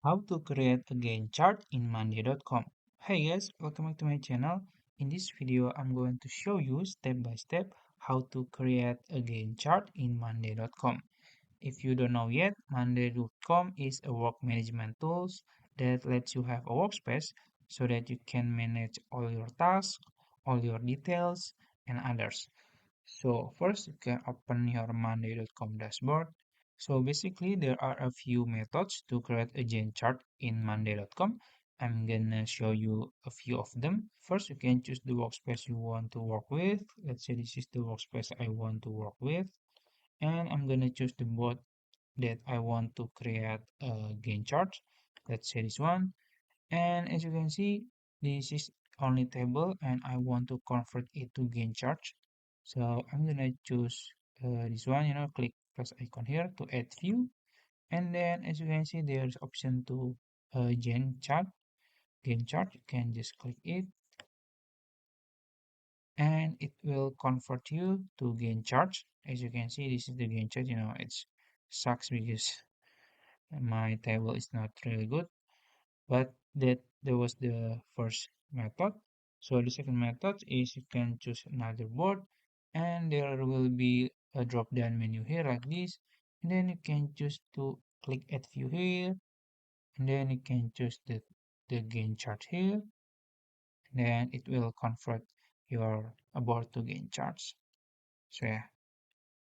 How to create a Gantt chart in Monday.com. Hey guys, welcome back to my channel. In this video, I'm going to show you step by step how to create a Gantt chart in Monday.com. If you don't know yet, Monday.com is a work management tools that lets you have a workspace so that you can manage all your tasks, all your details, and others. So first you can open your monday.com dashboard. So basically there are a few methods to create a Gantt chart in monday.com. I'm gonna show you a few of them. First you can choose the workspace you want to work with. Let's say this is the workspace I want to work with. And I'm gonna choose the board that I want to create a Gantt chart. Let's say this one. And as you can see, this is only table and I want to convert it to Gantt chart. So I'm gonna choose this one, click plus icon here to add view. And then as you can see, there's option to Gantt chart. You can just click it and it will convert you to Gantt chart. As you can see, this is the Gantt chart, it sucks because my table is not really good. But that was the first method. So the second method is you can choose another board and there will be a drop down menu here like this, and then you can choose to click add view here, and then you can choose the Gantt chart here, and then it will convert your board to Gantt charts. So yeah,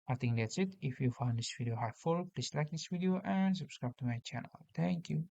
I think that's it. If you found this video helpful, please like this video and subscribe to my channel. Thank you.